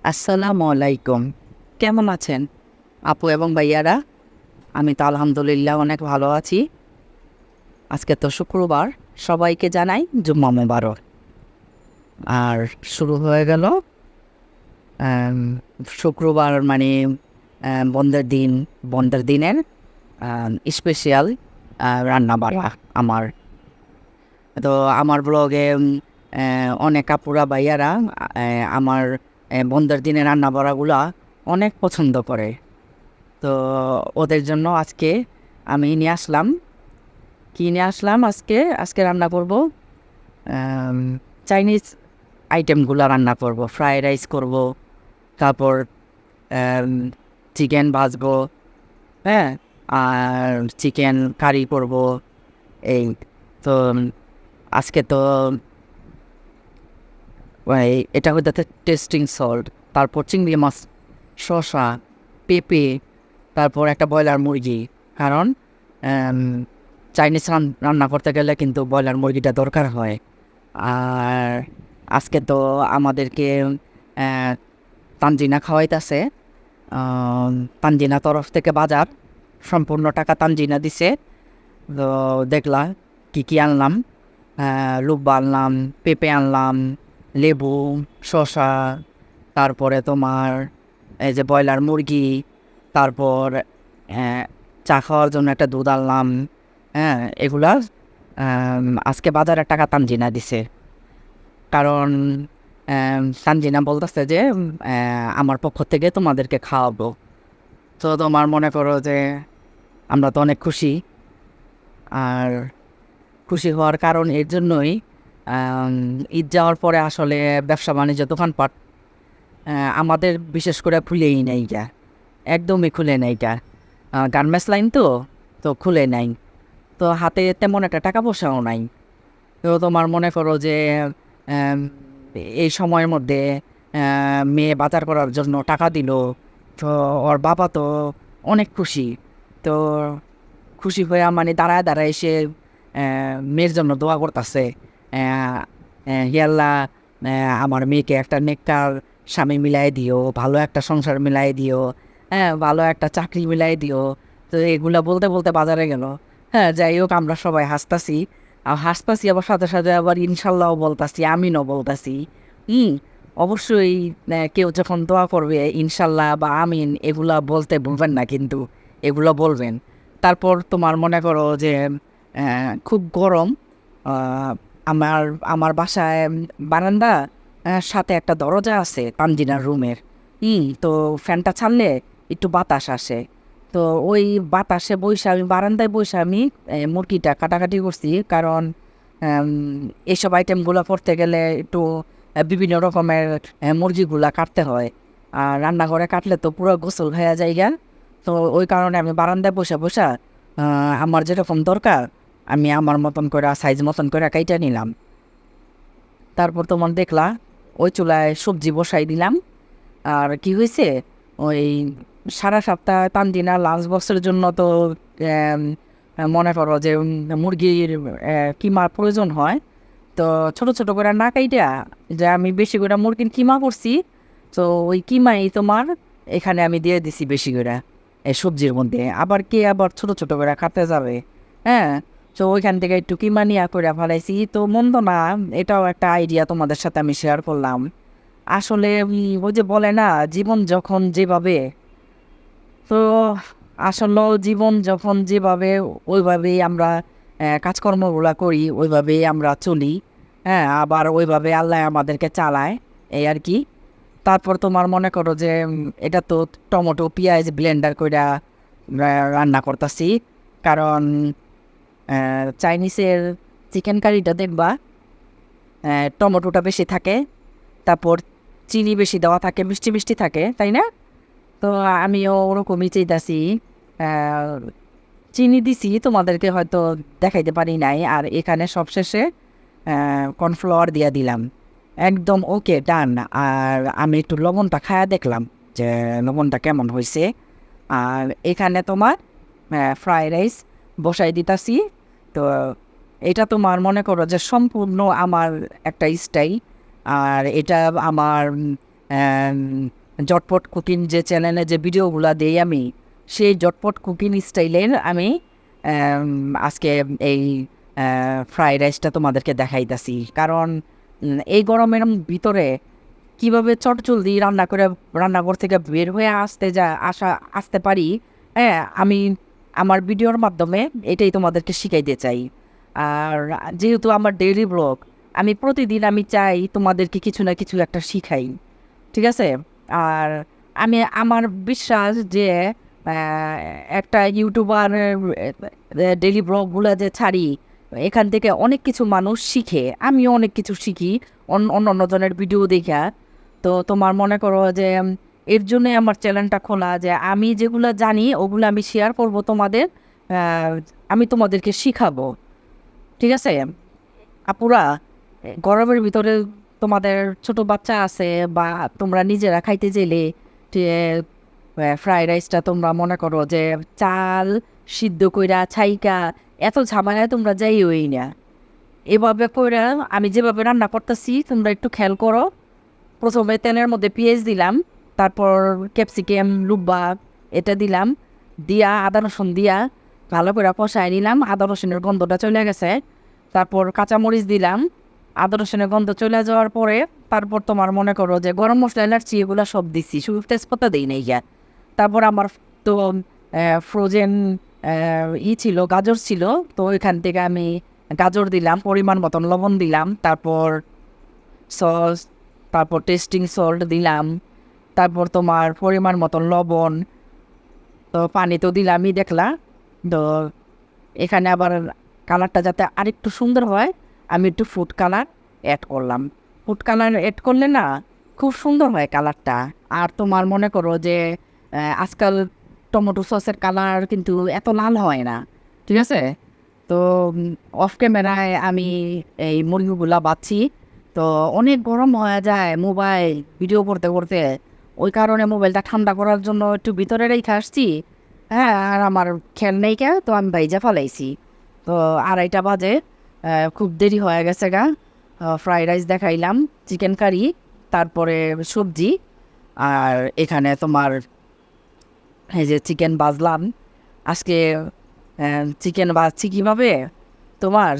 আসসালামু আলাইকুম। কেমন আছেন আপু এবং ভাইয়ারা? আমি তো আলহামদুলিল্লাহ অনেক ভালো আছি। আজকে তো শুক্রবার, সবাইকে জানাই জুম্মা মোবারক। আর শুরু হয়ে গেল আম, শুক্রবার মানে বন্ধের দিন, বন্ধের দিনের স্পেশাল রান্না বাড়া আমার। তো আমার ব্লগে অনেক আপুরা ভাইয়ারা আমার বন্ধের দিনের রান্না বাড়াগুলা অনেক পছন্দ করে। তো ওদের জন্য আজকে আমি নিয়ে আসলাম, কি নিয়ে আসলাম আজকে আজকে রান্না করব চাইনিজ আইটেমগুলো রান্না করব। ফ্রাইড রাইস করব, তারপর চিকেন ভাজবো, হ্যাঁ, আর চিকেন কারি করব। এই তো আজকে তো এটা হচ্ছে টেস্টিং সল্ট, তারপর চিংড়ি মাছ, শসা, পেঁপে, তারপর একটা ব্রয়লার মুরগি। কারণ চাইনিজ রান্না করতে গেলে কিন্তু ব্রয়লার মুরগিটা দরকার হয়। আর আজকে তো আমাদেরকে আহ, তানজিনা খাওয়াইতেছে। তানজিনা তরফ থেকে বাজার সম্পূর্ণ টাকা তানজিনা দিছে। তো দেখলা কি কি আনলাম, লুব্বা আনলাম, পেঁপে আনলাম, লেবু, শসা, তারপরে তোমার এই যে ব্রয়লার মুরগি, তারপর চা খাওয়ার জন্য একটা দুধ আনলাম। হ্যাঁ, এগুলা আজকে বাজারে টাকা তানজিনা দিছে। কারণ তানজিনা বলতেছে যে আমার পক্ষ থেকে তোমাদেরকে খাওয়াবো। তো তোমার মনে করো যে আমরা তো অনেক খুশি। আর খুশি হওয়ার কারণ এর জন্যই, আম, ঈদ যাওয়ার পরে আসলে ব্যবসা বাণিজ্য দোকানপাট আমাদের বিশেষ করে খুলেই নেই যা, একদমই খুলে নেই যা। গার্মেন্টস লাইন তো তো খুলে নাই। তো হাতে তেমন একটা টাকা পয়সাও নাই। তো তোমার মনে করো যে আম, এই সময়ের মধ্যে মেয়ে বাজার করার জন্য টাকা দিল। তো ওর বাবা তো অনেক খুশি। তো খুশি হয়ে মানে দাঁড়ায় দাঁড়ায় এসে মেয়ের জন্য দোয়া করতেছে, হিয়াল্লা আমার মেয়েকে একটা নেককার স্বামী মিলাই দিও, ভালো একটা সংসার মিলাই দিও, হ্যাঁ, ভালো একটা চাকরি মিলাই দিও। তো এগুলা বলতে বলতে বাজারে গেল। হ্যাঁ, যাই হোক, আমরা সবাই হাসতাছি। আর হাসতাছি আবার সাথে সাথে আবার ইনশাল্লাহও বলতাছি, আমিনও বলতাছি। হুম, অবশ্যই কেউ যখন দোয়া করবে ইনশাল্লাহ বা আমিন এগুলা বলতে ভুলবেন না, কিন্তু এগুলো বলবেন। তারপর তোমার মনে করো যে খুব গরম। আহ, আমার আমার বাসায় বারান্দা, সাথে একটা দরজা আছে তানজিনার রুমের। তো ফ্যানটা ছাড়লে একটু বাতাস আসে। তো ওই বাতাসে বসে আমি বারান্দায় বসে আমি মুরগিটা কাটাকাটি করছি। কারণ আম, এইসব আইটেমগুলো করতে গেলে একটু বিভিন্ন রকমের মুরগিগুলা কাটতে হয়। আর রান্নাঘরে কাটলে তো পুরো গোসল হয়ে যায় গা। তো ওই কারণে আমি বারান্দায় বসে বসে আমার যেরকম দরকার আমি আমার মতন করে সাইজ মতন করে কাইটা নিলাম। তারপর তোমার দেখলা ওই চুলায় সবজি বসাই দিলাম। আর কি হয়েছে, ওই সারা সপ্তাহ তানজিনা লাঞ্চ বক্সের জন্য তো আম, মনে করো যে মুরগির কিমার প্রয়োজন হয়। তো ছোট ছোট করে না কাইটা যে আমি বেশি করে মুরগির কিমা করছি। তো ওই কিমাই তোমার এখানে আমি দিয়ে দিছি বেশি করে এই সবজির মধ্যে। আবার কে আবার ছোট ছোট করে খাতে যাবে? হ্যাঁ, তো ওইখান থেকে একটু কিমা নিয়া করে ফেলাইছি, তো মন্দ না। এটাও একটা আইডিয়া তোমাদের সাথে আমি শেয়ার করলাম। আসলে ওই যে বলে না, জীবন যখন যেভাবে, তো আসলে জীবন যখন যেভাবে ওইভাবেই আমরা কাজকর্মগুলা করি, ওইভাবেই আমরা চলি। হ্যাঁ, আবার ওইভাবে আল্লাহ আমাদেরকে চালায়, এই আর কি। তারপর তোমার মনে করো যে এটা তো টমেটো পেঁয়াজ ব্লেন্ডার কইরা রান্না করতেছি। কারণ চাইনিজের চিকেন কারিটা দেখবা টমেটোটা বেশি থাকে, তারপর চিনি বেশি দেওয়া থাকে, মিষ্টি মিষ্টি থাকে, তাই না? তো আমিও ওরকমই চাইতাছি। আহ, চিনি দিছি, তোমাদেরকে হয়তো দেখাইতে পারি নাই। আর এখানে সবশেষে কর্নফ্লাওয়ার দিয়া দিলাম। একদম ওকে, ডান। আর আমি একটু লবণটা খায়া দেখলাম যে লবণটা কেমন হয়েছে। আর এখানে তোমার ফ্রাইড রাইস বসাই দিতাছি। তো এটা তোমার মনে করো যে সম্পূর্ণ আমার একটা স্টাইল। আর এটা আমার জটপট কুকিং যে চ্যানেলে যে ভিডিওগুলো দিই আমি, সেই জটপট কুকিং স্টাইলের আমি আজকে এই ফ্রাইড রাইসটা তোমাদেরকে দেখাইতেছি। কারণ এই গরমের ভিতরে কীভাবে চটজলদি রান্না করে রান্নাঘর থেকে বের হয়ে আসতে পারি, হ্যাঁ, আমি আমার ভিডিওর মাধ্যমে এটাই তোমাদেরকে শিখাইতে চাই। আর যেহেতু আমার ডেইলি ব্লগ, আমি প্রতিদিন আমি চাই তোমাদেরকে কিছু না কিছু একটা শিখাই, ঠিক আছে? আর আমি আমার বিশ্বাস যে একটা ইউটিউবার ডেইলি ব্লগগুলো যে ছাড়ি, এখান থেকে অনেক কিছু মানুষ শিখে, আমিও অনেক কিছু শিখি অন্য জনের ভিডিও দেখা। তো তোমার মনে করো যে এর জন্যে আমার চ্যানেলটা খোলা, যে আমি যেগুলো জানি ওগুলো আমি শেয়ার করব তোমাদের, আমি তোমাদেরকে শিখাবো, ঠিক আছে? আপুরা, গরমের ভিতরে তোমাদের ছোট বাচ্চা আছে বা তোমরা নিজেরা খাইতে চাইলে ফ্রাইড রাইসটা তোমরা মনে করো যে চাল সিদ্ধ কইরা ছাইকা এত ঝামেলায় তোমরা যাইওই না। এভাবে কইরা আমি যেভাবে রান্না করতেছি তোমরা একটু খেয়াল করো। প্রথমে তেলের মধ্যে পেঁয়াজ দিলাম, তারপর ক্যাপসিকাম লুব্বা এটা দিলাম, দিয়া আদা রসুন দিয়া ভালো করে কষায় নিলাম। আদা রসুনের গন্ধটা চলে গেছে, তারপর কাঁচামরিচ দিলাম। আদা রসুনের গন্ধ চলে যাওয়ার পরে তারপর তোমার মনে করো যে গরম মশলা এলাচি এগুলো সব দিচ্ছি, শুধু তেজপাতা দিই নাই গিয়া। তারপর আমার তো ফ্রোজেন ছিল, গাজর ছিল, তো ওইখান থেকে আমি গাজর দিলাম, পরিমাণ মতন লবণ দিলাম, তারপর সস, তারপর টেস্টিং সল্ট দিলাম, তারপর তোমার পরিমাণ মতন লবণ, তো পানি তো দিলামই দেখলা। তো এখানে আবার কালারটা যাতে আরেকটু সুন্দর হয়, আমি একটু ফুড কালার অ্যাড করলাম। ফুড কালার অ্যাড করলে না খুব সুন্দর হয় কালারটা। আর তোমার মনে করো যে আজকাল টমেটো সসের কালার কিন্তু এত লাল হয় না, ঠিক আছে? তো অফ ক্যামেরায় আমি এই মুরগিগুলা বাচ্ছি, তো অনেক গরম হয়ে যায় মোবাইল ভিডিও করতে করতে। ওই কারণে মোবাইলটা ঠান্ডা করার জন্য একটু ভিতরে রেখে আসছি, হ্যাঁ। আর আমার খেয়াল নেই কে, তো আমি ভাইজা ফেলাইছি। তো 2:30 বাজে, খুব দেরি হয়ে গেছে গা। ফ্রাইড রাইস দেখাইলাম, চিকেন কারি, তারপরে সবজি। আর এখানে তোমার এই যে চিকেন ভাজলাম আজকে। চিকেন ভাজছি কীভাবে, তোমার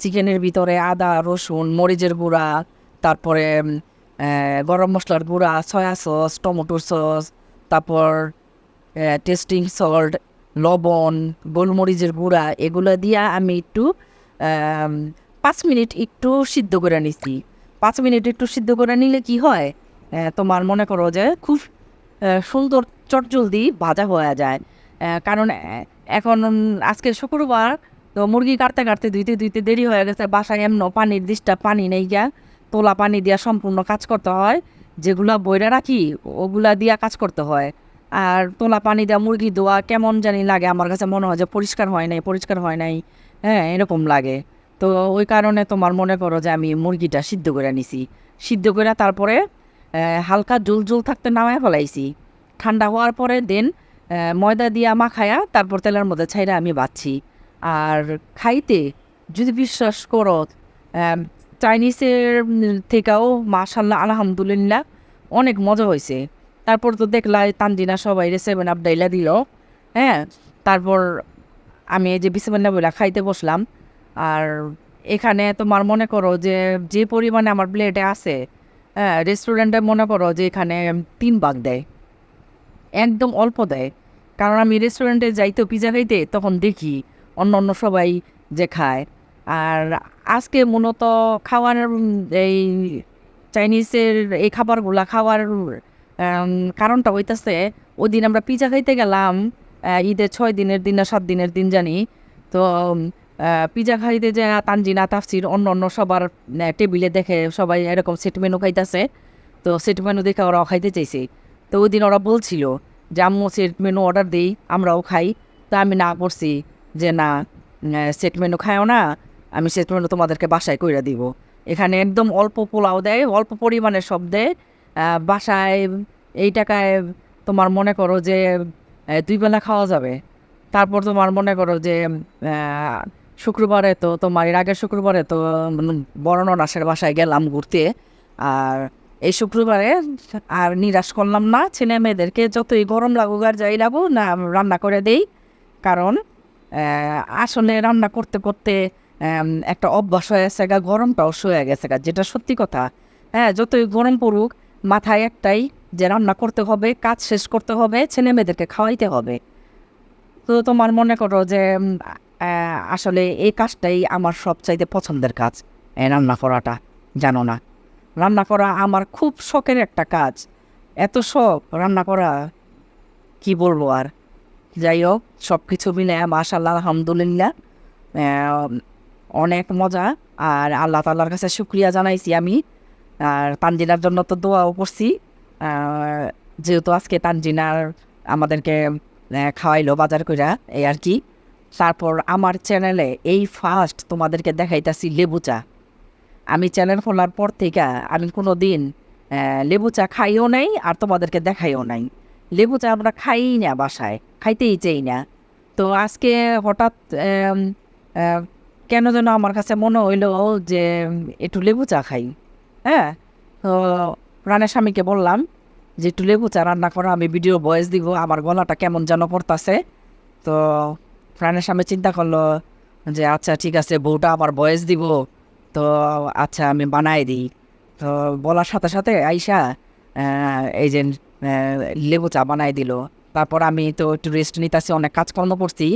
চিকেনের ভিতরে আদা রসুন মরিচের গুঁড়া, তারপরে গরম মশলার গুঁড়া, সয়া সস, টমেটো সস, তারপর টেস্টিং সল্ট, লবণ, গোলমরিচের গুঁড়া, এগুলো দিয়া আমি একটু 5 মিনিট একটু সিদ্ধ করে নিচ্ছি। 5 মিনিট একটু সিদ্ধ করে নিলে কি হয়, তোমার মনে করো যে খুব সুন্দর চটজলদি ভাজা হয়ে যায়। কারণ এখন আজকে শুক্রবার, তো মুরগি কাটতে কাটতে ধুইতে দেরি হয়ে গেছে। বাসায় এমন পানির ডিস্টার্ব, পানি নেই গিয়া, তোলা পানি দিয়া সম্পূর্ণ কাজ করতে হয়। যেগুলা বইরা রাখি ওগুলা দিয়া কাজ করতে হয়। আর তোলা পানি দেওয়া মুরগি ধোয়া কেমন জানি লাগে, আমার কাছে মনে হয় যে পরিষ্কার হয় নাই, হ্যাঁ, এরকম লাগে। তো ওই কারণে তোমার মনে করো যে আমি মুরগিটা সিদ্ধ করে নিছি। সিদ্ধ করে তারপরে হালকা জুল থাকতে নামায় ফেলাইছি। ঠান্ডা হওয়ার পরে দেন ময়দা দিয়া মাখায়া তারপর তেলের মধ্যে ছাইরা আমি বাচ্ছি। আর খাইতে যদি বিশ্বাস করো, চাইনিজের থেকেও মাশাল্লাহ আলহামদুলিল্লাহ অনেক মজা হয়েছে। তারপর তো দেখলাই তানজিনা সবাই 7 আপ ডাইলা দিল, হ্যাঁ। তারপর আমি এই যে বিসমিল্লাহ বইলা খাইতে বসলাম। আর এখানে তোমার মনে করো যে যে পরিমাণে আমার প্লেটে আছে, হ্যাঁ, রেস্টুরেন্টে মনে করো যে এখানে 3 ভাগ দেয়, একদম অল্প দেয়। কারণ আমি রেস্টুরেন্টে যাইতো পিজা খাইতে, তখন দেখি অন্য সবাই যে খায়। আর আজকে মূলত খাওয়ার এই চাইনিজের এই খাবারগুলা খাওয়ার কারণটা হইতেছে, ওই দিন আমরা পিজা খাইতে গেলাম ঈদের 6 দিনের দিন না 7 দিনের দিন জানি। তো পিজা খাইতে যে তানজিনা তাফসির অন্য সবার টেবিলে দেখে সবাই এরকম সেট মেনু খাইতেছে, তো সেট মেনু দেখে ওরাও খাইতে চাইছে। তো ওই দিন ওরা বলছিল যে আম্মু সেট মেনু অর্ডার দিই, আমরাও খাই। তা আমি না করছি যে না, সেট মেনু খায়ও না, আমি সেট মেনু তোমাদেরকে বাসায় কইরা দিব। এখানে একদম অল্প পোলাও দেয়, অল্প পরিমাণে সব দেয়। বাসায় এই টাকায় তোমার মনে করো যে 2 বেলা খাওয়া যাবে। তারপর তোমার মনে করো যে শুক্রবারে তো তোমার এর আগের শুক্রবারে তো বড় ননাসের বাসায় গেলাম ঘুরতে। আর এই শুক্রবারে আর নিরাশ করলাম না, ছেলে মেয়েদেরকে যতই গরম লাগুক আর যাই লাগুক না রান্না করে দেই। কারণ আসলে রান্না করতে করতে একটা অভ্যাস হয়ে গেছে গা, গরমটাও সয়ে গেছে গা, যেটা সত্যি কথা। হ্যাঁ, যতই গরম পড়ুক মাথায় একটাই যে রান্না করতে হবে, কাজ শেষ করতে হবে, ছেলে মেয়েদেরকে খাওয়াইতে হবে। তো তোমার মনে করো যে আসলে এই কাজটাই আমার সবচাইতে পছন্দের কাজ, রান্না করাটা। জানো না, রান্না করা আমার খুব শখের একটা কাজ। এত শখ রান্না করা, কি বলবো আর। যাই হোক, সব কিছু মিলে মাশাআল্লাহ আলহামদুলিল্লাহ অনেক মজা। আর আল্লাহ তাআলার কাছে শুকরিয়া জানাইছি আমি। আর তানজিনার জন্য তো দোয়াও করছি, যেহেতু আজকে তানজিনার আমাদেরকে খাওয়াইলো বাজার কইরা, এই আর কি। তারপর আমার চ্যানেলে এই ফার্স্ট তোমাদেরকে দেখাইতাছি লেবু চা। আমি চ্যানেল খোলার পর থেকে আমি কোনো দিন লেবু চা খাইও নাই আর তোমাদেরকে দেখাইও নাই। লেবু চা আমরা খাই না, বাসায় খাইতেই চাই না। তো আজকে হঠাৎ কেন যেন আমার কাছে মনে হইলো যে একটু লেবু চা খাই। হ্যাঁ, তো প্রাণের স্বামীকে বললাম যে একটু লেবু চা রান্না করো, আমি ভিডিও ভয়েস দিব, আমার গলাটা কেমন যেন করতেছে। তো প্রাণের স্বামী চিন্তা করলো যে আচ্ছা ঠিক আছে, বউটা আবার ভয়েস দিব, তো আচ্ছা আমি বানাই দিই। তো বলার সাথে সাথে আইসা এই যে লেবু চা বানাই দিল। তারপর আমি তো একটু রেস্ট নিতেছি, অনেক কাজকর্ম করছি।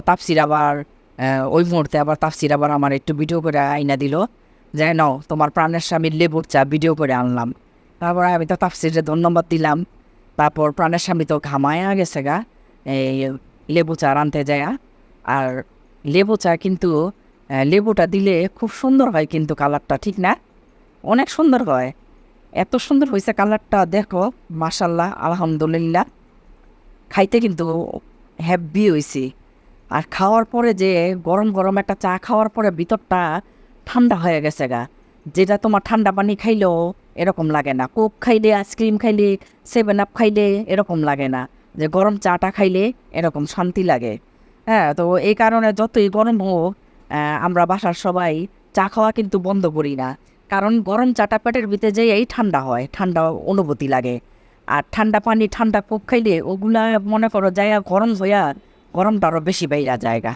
তাফসির আবার ওই মুহূর্তে আবার তাফসির আবার আমার একটু ভিডিও করে আইনা দিল যে নাও তোমার প্রাণের স্বামীর লেবুর চা ভিডিও করে আনলাম। তারপর আমি তো তাফসিরে ধন্যবাদ দিলাম। তারপর প্রাণের স্বামী তো ঘামায়া গেছে গা এই লেবু চা আনতে যায়। আর লেবু চা কিন্তু লেবুটা দিলে খুব সুন্দর হয় কিন্তু কালারটা, ঠিক না? অনেক সুন্দর হয়। এত সুন্দর হয়েছে কালারটা, দেখো মাশাল্লাহ আলহামদুলিল্লাহ। খাইতে কিন্তু হ্যাপি হয়েছি। আর খাওয়ার পরে যে গরম গরম একটা চা খাওয়ার পরে ভিতরটা ঠান্ডা হয়ে গেছে গা, যেটা তোমার ঠান্ডা পানি খাইলেও এরকম লাগে না, কোক খাইলে, আইসক্রিম খাইলে, 7 আপ খাইলে এরকম লাগে না, যে গরম চাটা খাইলে এরকম শান্তি লাগে। হ্যাঁ, তো এই কারণে যতই গরম হোক আমরা বাসার সবাই চা খাওয়া কিন্তু বন্ধ করি না। কারণ গরম চাটা পেটের ভিতরে যেয়েই ঠান্ডা হয়, ঠান্ডা অনুভূতি লাগে। আর ঠান্ডা পানি, ঠান্ডা কোক খাইলে ওগুলা মনে করো জায়গা গরম হইয়া গরমটা আরও বেশি বাইরা জায়গা।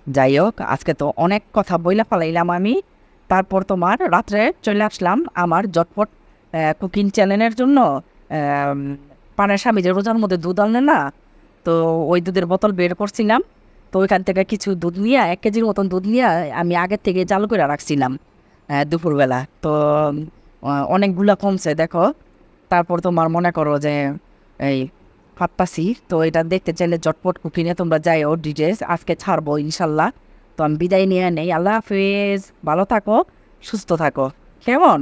যাই হোক, আজকে তো অনেক কথা বইলা ফেলাইলাম আমি। তারপর তোমার রাত্রে চলে আসলাম আমার জটপট কুকিং চ্যানেলের জন্য। পানের স্বামী যে রোজার মধ্যে দুধ আনলে না, তো ওই দুধের বোতল বের করছিলাম। তো ওইখান থেকে কিছু দুধ নিয়ে, 1 কেজির মতন দুধ নিয়ে আমি আগের থেকে জাল করে রাখছিলাম দুপুরবেলা। তো অনেকগুলা কমছে দেখো। তারপর তোমার মনে করো যে এই ফাত্তাসি, তো এটা দেখতে চাইলে জটপট কুকিংয়ে তোমরা যাইও, ডিটেলস আজকে ছাড়বো ইনশাল্লাহ। তো আমি বিদায় নিয়ে নেই, আল্লাহ হাফেজ, ভালো থাকো, সুস্থ থাকো, কেমন?